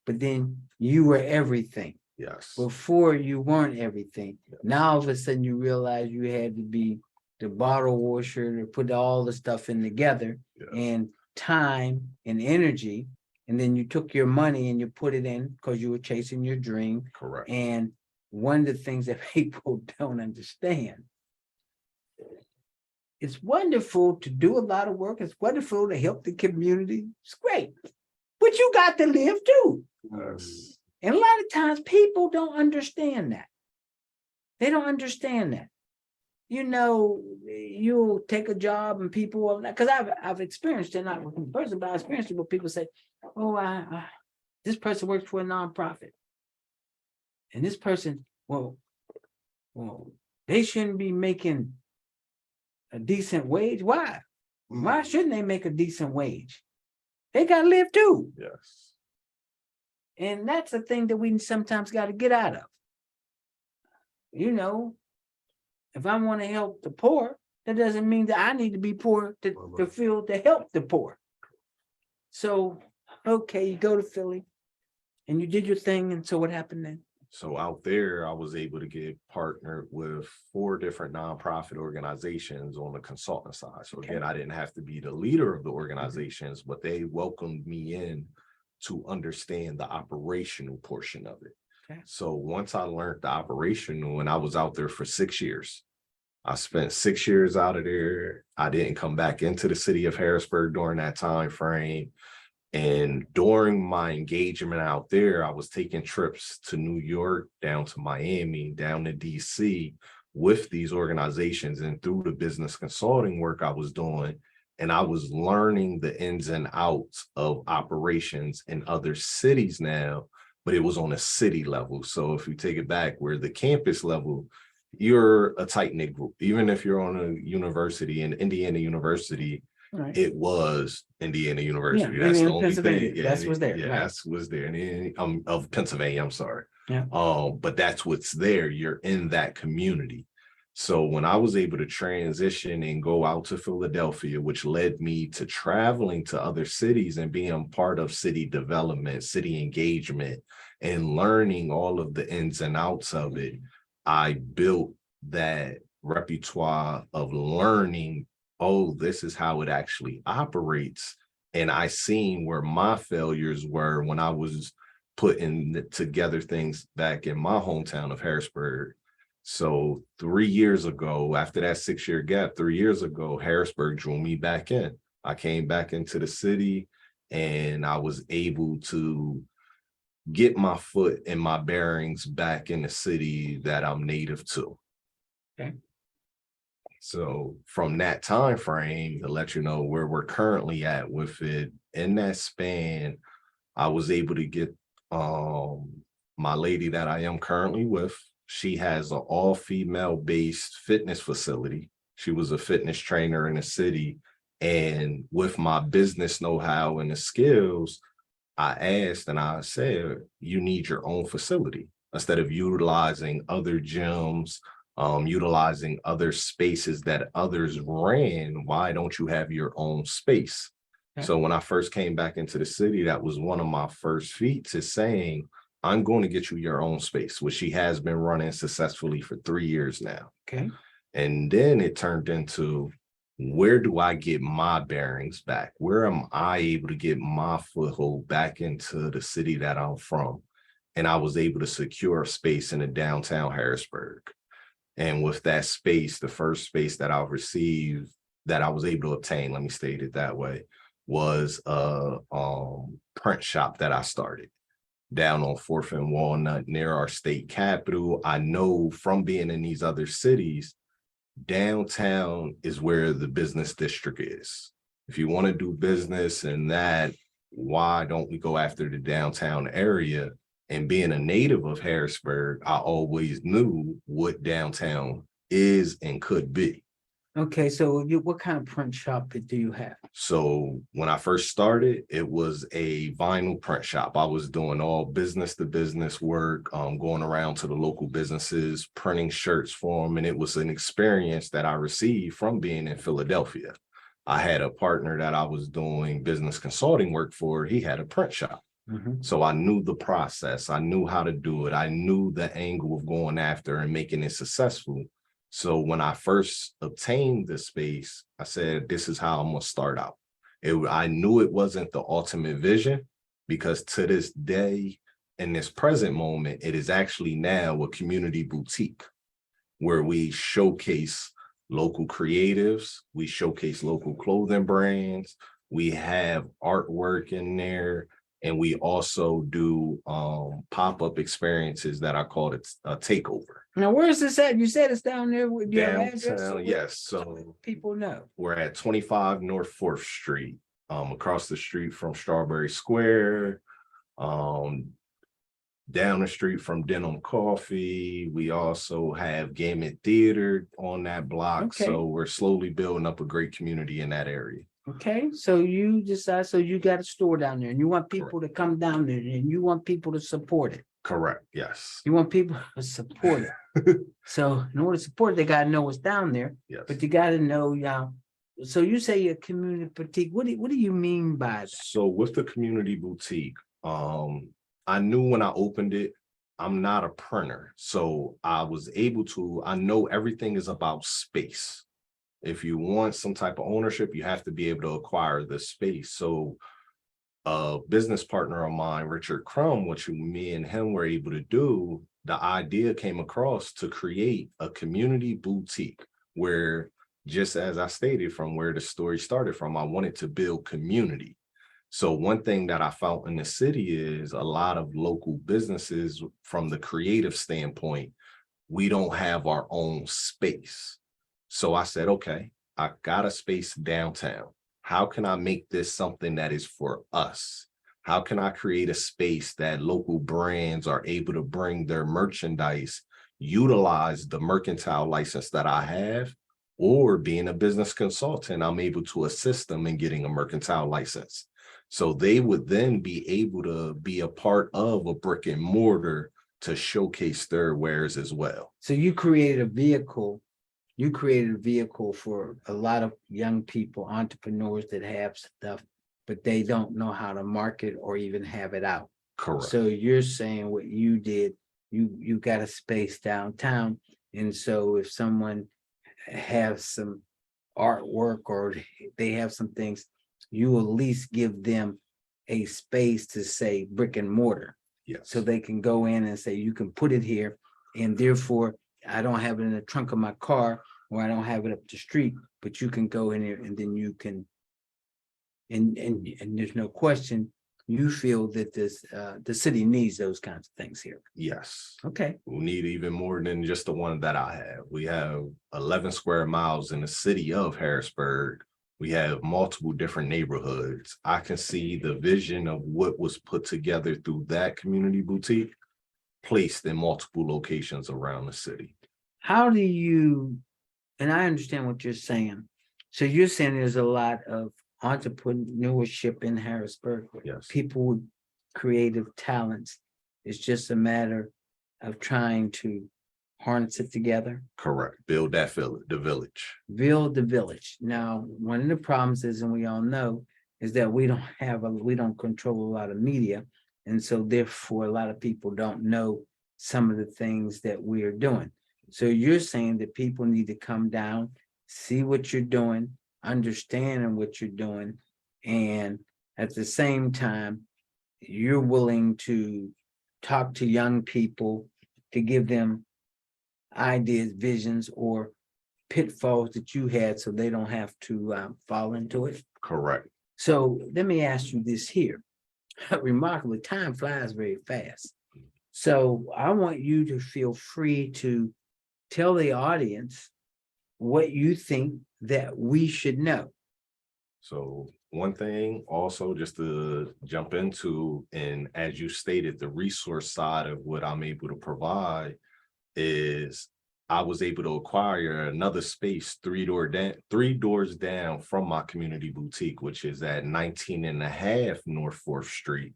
but then you were everything. Yes. Before you weren't everything. Now all of a sudden you realize you had to be the bottle washer to put all the stuff in together, and time and energy. And then you took your money and you put it in because you were chasing your dream. Correct. And one of the things that people don't understand, it's wonderful to do a lot of work. It's wonderful to help the community. It's great, but you got to live too. Yes. And a lot of times people don't understand that. They don't understand that. You know, you'll take a job and people will not, because I've experienced it, not with one person, but I experienced it where people say, oh, this person works for a nonprofit. And this person, well, they shouldn't be making a decent wage. Why? Why shouldn't they make a decent wage? They got to live too. Yes. And that's the thing that we sometimes got to get out of. You know, if I want to help the poor, that doesn't mean that I need to be poor to feel to help the poor. So, okay, you go to Philly and you did your thing. And so what happened then? So out there, I was able to get partnered with 4 different nonprofit organizations on the consultant side. So again, I didn't have to be the leader of the organizations, but they welcomed me in to understand the operational portion of it. Okay. So once I learned the operational, and I was out there for 6 years, I spent 6 years out of there. I didn't come back into the city of Harrisburg during that time frame. And during my engagement out there, I was taking trips to New York, down to Miami, down to DC with these organizations. And through the business consulting work I was doing, and I was learning the ins and outs of operations in other cities now, but it was on a city level. So if you take it back, where the campus level, you're a tight-knit group. Even if you're on a university, in Indiana University, right, it was Indiana University. Yeah, that's the only thing. Yeah, that's what's there. Yeah, right, that's what's there. And of Pennsylvania, I'm sorry. Yeah. But that's what's there. You're in that community. So when I was able to transition and go out to Philadelphia, which led me to traveling to other cities and being part of city development, city engagement, and learning all of the ins and outs of it, I built that repertoire of learning, oh, this is how it actually operates. And I seen where my failures were when I was putting together things back in my hometown of Harrisburg. So 3 years ago, after that 6-year gap, 3 years ago, Harrisburg drew me back in. I came back into the city and I was able to get my foot and my bearings back in the city that I'm native to. Okay. So from that time frame, to let you know where we're currently at with it, in that span, I was able to get my lady that I am currently with. She has an all-female based fitness facility. She was a fitness trainer in the city. And with my business know-how and the skills, I asked and I said, you need your own facility. Instead of utilizing other gyms, utilizing other spaces that others ran, why don't you have your own space? Okay. So when I first came back into the city, that was one of my first feats, is saying, I'm going to get you your own space, which she has been running successfully for 3 years now. Okay. And then it turned into, where do I get my bearings back? Where am I able to get my foothold back into the city that I'm from? And I was able to secure a space in the downtown Harrisburg. And with that space, the first space that I received, that I was able to obtain, let me state it that way, was a print shop that I started down on 4th and Walnut near our state capitol. I know from being in these other cities, downtown is where the business district is. If you want to do business in that, why don't we go after the downtown area? And being a native of Harrisburg, I always knew what downtown is and could be. Okay, so what kind of print shop do you have? So when I first started, it was a vinyl print shop. I was doing all business to business work, going around to the local businesses, printing shirts for them. And it was an experience that I received from being in Philadelphia. I had a partner that I was doing business consulting work for. He had a print shop. Mhm. So I knew the process. I knew how to do it. I knew the angle of going after and making it successful. So when I first obtained the space, I said, this is how I'm going to start out. I knew it wasn't the ultimate vision, because to this day, in this present moment, it is actually now a community boutique where we showcase local creatives, we showcase local clothing brands, we have artwork in there, and we also do pop-up experiences that I call it a takeover. Now, where is this at? You said it's down there with your address? Downtown, yes. So people know. we're at 25 North 4th Street, across the street from Strawberry Square, um, down the street from Denim Coffee. We also have Gamut Theater on that block. Okay. So we're slowly building up a great community in that area. Okay, so you decide, so you got a store down there and you want people to come down there and you want people to support it. Correct. Yes. You want people to support it. So in order to support it, they gotta know what's down there, Yes. but you gotta know, y'all. So you say your community boutique, what do you mean by that? So with the community boutique, I knew when I opened it, I'm not a printer. So I was able to, I know everything is about space. If you want some type of ownership, you have to be able to acquire the space. So a business partner of mine, Richard C.R.E.A.M, which me and him were able to do, the idea came across to create a community boutique where, just as I stated from where the story started from, I wanted to build community. So one thing that I found in the city is a lot of local businesses, from the creative standpoint, we don't have our own space. So I said, okay, I got a space downtown. How can I make this something that is for us? How can I create a space that local brands are able to bring their merchandise, utilize the mercantile license that I have, or being a business consultant, I'm able to assist them in getting a mercantile license. So they would then be able to be a part of a brick and mortar to showcase their wares as well. So you created a vehicle for a lot of young people, entrepreneurs that have stuff, but they don't know how to market or even have it out. Correct. So you're saying what you did, you got a space downtown. And so if someone has some artwork or they have some things, you at least give them a space to say brick and mortar. Yes. So they can go in and say, you can put it here, and therefore I don't have it in the trunk of my car, or I don't have it up the street, but you can go in there and then you can, and there's no question, you feel that the city needs those kinds of things here. Yes. Okay. We need even more than just the one that I have. We have 11 square miles in the city of Harrisburg. We have multiple different neighborhoods. I can see the vision of what was put together through that community boutique placed in multiple locations around the city. How do you, and I understand what you're saying. So you're saying there's a lot of entrepreneurship in Harrisburg. Yes. People with creative talents. It's just a matter of trying to harness it together. Correct. Build that the village. Build the village. Now, one of the problems is, and we all know, is that we don't control a lot of media. And so therefore, a lot of people don't know some of the things that we are doing. So you're saying that people need to come down, see what you're doing, understand what you're doing, and at the same time, you're willing to talk to young people to give them ideas, visions, or pitfalls that you had so they don't have to fall into it. Correct. So let me ask you this here. Remarkably, time flies very fast. So I want you to feel free to tell the audience what you think that we should know. So one thing also, just to jump into, and as you stated, the resource side of what I'm able to provide is I was able to acquire another space three doors down from my community boutique, which is at 19 and a half North 4th Street.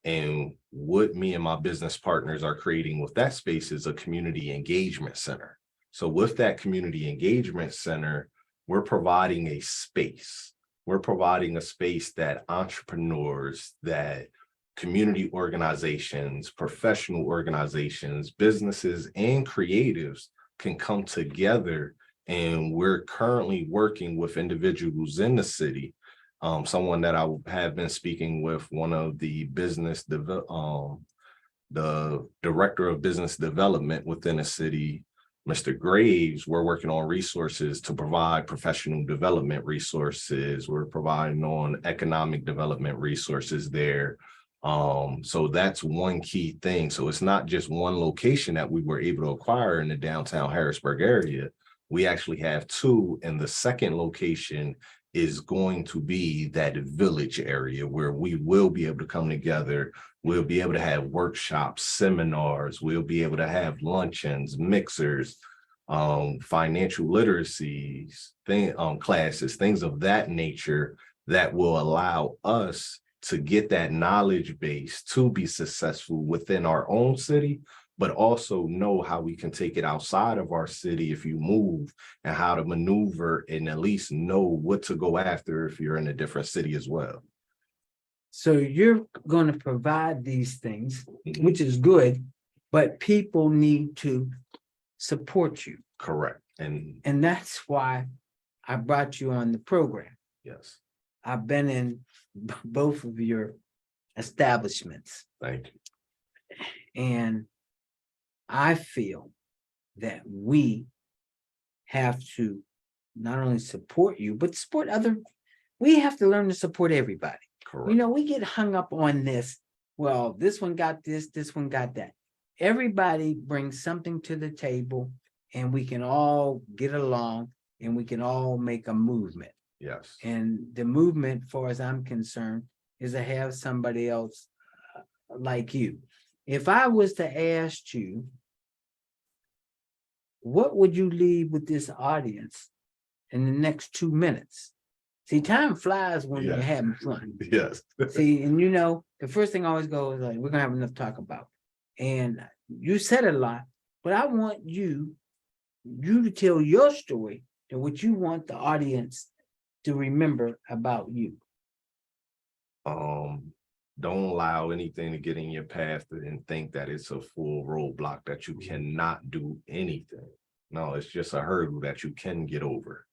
And what me and my business partners are creating with that space is a community engagement center. So with that community engagement center, we're providing a space. We're providing a space that entrepreneurs, that community organizations, professional organizations, businesses, and creatives can come together. And we're currently working with individuals in the city. Someone that I have been speaking with, one of the the director of business development within the city, Mr. Graves. We're working on resources to provide professional development resources. We're providing on economic development resources there. So that's one key thing. So it's not just one location that we were able to acquire in the downtown Harrisburg area. We actually have two, and the second location is going to be that village area where we will be able to come together. We'll be able to have workshops, seminars. We'll be able to have luncheons, mixers, financial literacies, classes, things of that nature that will allow us to get that knowledge base to be successful within our own city, but also know how we can take it outside of our city if you move, and how to maneuver and at least know what to go after if you're in a different city as well. So you're going to provide these things, which is good, but people need to support you. Correct. And that's why I brought you on the program. yes, I've been in both of your establishments, thank you. and I feel that we have to not only support you, but support we have to learn to support everybody. Correct. You know, we get hung up on this. Well, this one got this one got that. Everybody brings something to the table, and we can all get along, and we can all make a movement. Yes. And the movement, far as I'm concerned, is to have somebody else like you. If I was to ask you, what would you leave with this audience in the next 2 minutes? See, time flies when you're having fun. Yes. See, and you know, the first thing I always go is like, we're gonna have enough to talk about. And you said a lot, but I want you to tell your story and what you want the audience to remember about you. Don't allow anything to get in your path and think that it's a full roadblock that you cannot do anything. No, it's just a hurdle that you can get over.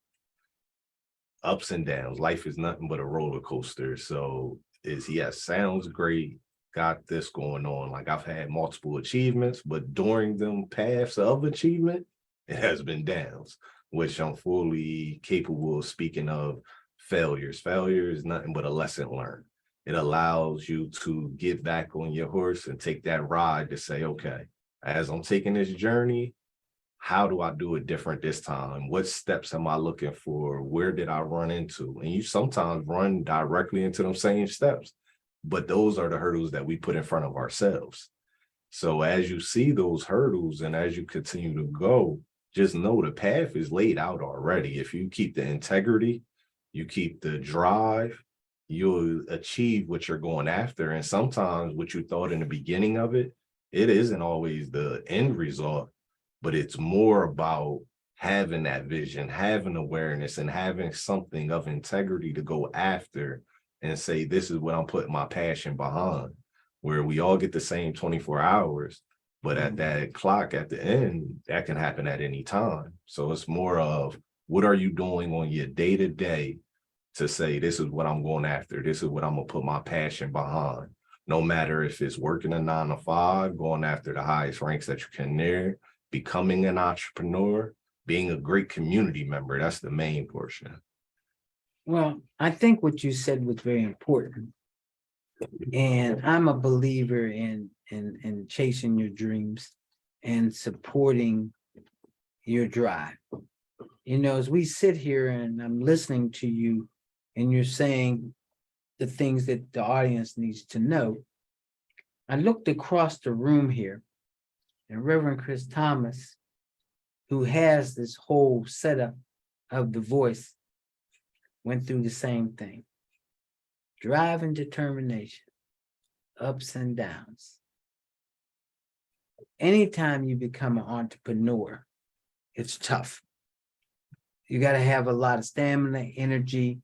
Ups and downs. Life is nothing but a roller coaster. So yes, sounds great. Got this going on. Like, I've had multiple achievements, but during them paths of achievement, it has been downs, which I'm fully capable of speaking of failures. Failure is nothing but a lesson learned. It allows you to get back on your horse and take that ride to say, okay, as I'm taking this journey, how do I do it different this time? What steps am I looking for? Where did I run into? And you sometimes run directly into them same steps, but those are the hurdles that we put in front of ourselves. So as you see those hurdles and as you continue to go, just know the path is laid out already. If you keep the integrity, you keep the drive, you'll achieve what you're going after. And sometimes what you thought in the beginning of it isn't always the end result, but it's more about having that vision, having awareness, and having something of integrity to go after and say, this is what I'm putting my passion behind, where we all get the same 24 hours, but at that clock at the end, that can happen at any time. So it's more of, what are you doing on your day-to-day to say, this is what I'm going after. This is what I'm gonna put my passion behind. No matter if it's working a 9 to 5, going after the highest ranks that you can there, becoming an entrepreneur, being a great community member, that's the main portion. Well, I think what you said was very important. And I'm a believer in chasing your dreams and supporting your drive. You know, as we sit here and I'm listening to you and you're saying the things that the audience needs to know, I looked across the room here, and Reverend Chris Thomas who has this whole setup of the voice went through the same thing. Drive and determination, ups and downs. Anytime you become an entrepreneur, it's tough. You got to have a lot of stamina, energy,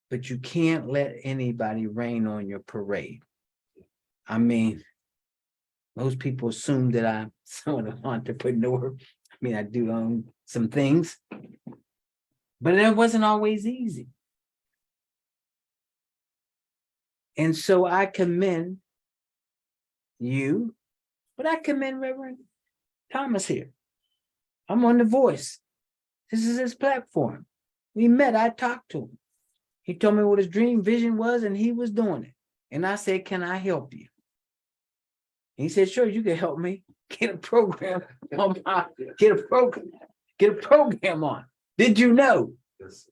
but you can't let anybody rain on your parade. I mean, most people assume that I'm sort of an entrepreneur. I mean, I do own some things, but it wasn't always easy. And so I commend you, but I commend Reverend Thomas here. I'm on The Voice. This is his platform. We met, I talked to him. He told me what his dream vision was, and he was doing it. And I said, can I help you? He said, sure, you can help me. Get a program on get a program on. Did you know? Yes.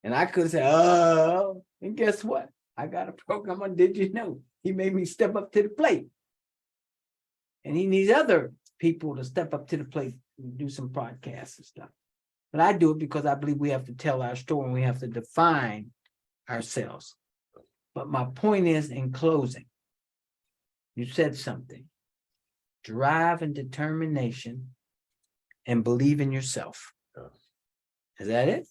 And I could say, oh, and guess what? I got a program on Did You Know? He made me step up to the plate. And he needs other people to step up to the plate and do some podcasts and stuff. But I do it because I believe we have to tell our story and we have to define ourselves. But my point is, in closing, you said something. Drive and determination and believe in yourself. Is that it?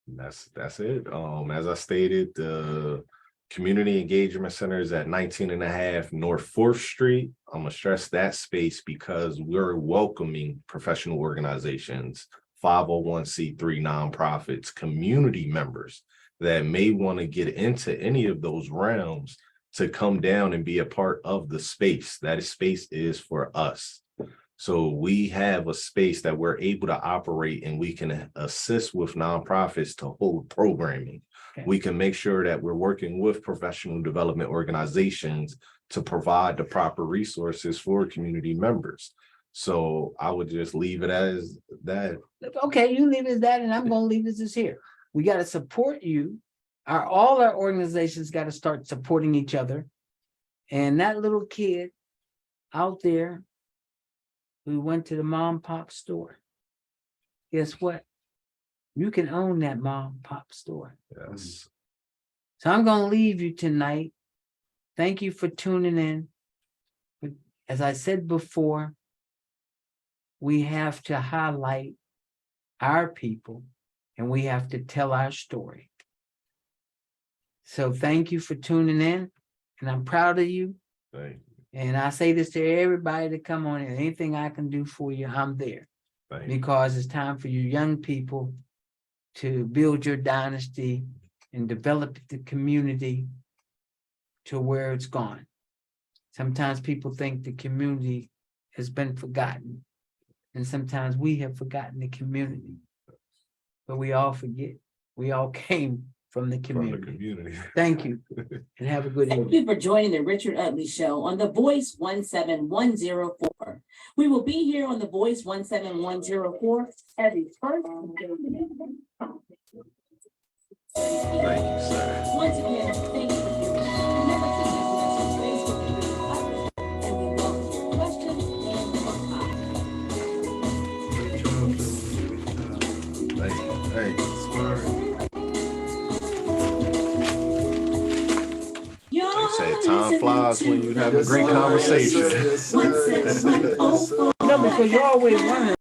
That's it. As I stated, the Community Engagement Center is at 19 and a half North 4th Street. I'm gonna stress that space because we're welcoming professional organizations, 501c3 nonprofits, community members that may want to get into any of those realms to come down and be a part of the space. That space is for us. So we have a space that we're able to operate, and we can assist with nonprofits to hold programming. Okay. We can make sure that we're working with professional development organizations to provide the proper resources for community members. So I would just leave it as that. Okay, you leave it as that, and I'm going to leave this as here. We got to support you. All our organizations got to start supporting each other. And that little kid out there who went to the mom and pop store, guess what? You can own that mom and pop store. Yes. So I'm going to leave you tonight. Thank you for tuning in. But as I said before, we have to highlight our people and we have to tell our story. So thank you for tuning in, and I'm proud of you. Thank you. And I say this to everybody to come on in. Anything I can do for you, I'm there. Thank you. Because it's time for you young people to build your dynasty and develop the community to where it's gone. Sometimes people think the community has been forgotten, and sometimes we have forgotten the community. But we all forget. We all came from the community. Thank you, and have a good Thank evening. you for joining the Richard Utley Show on The Voice 17104. We will be here on The Voice 17104 every first. Thank you, sir. Once again, thank you for viewing. Remember to connect with us on Facebook and Twitter, and we welcome your questions and your comments. Thank you. They say time flies when you have a great conversation. No, because you're always running.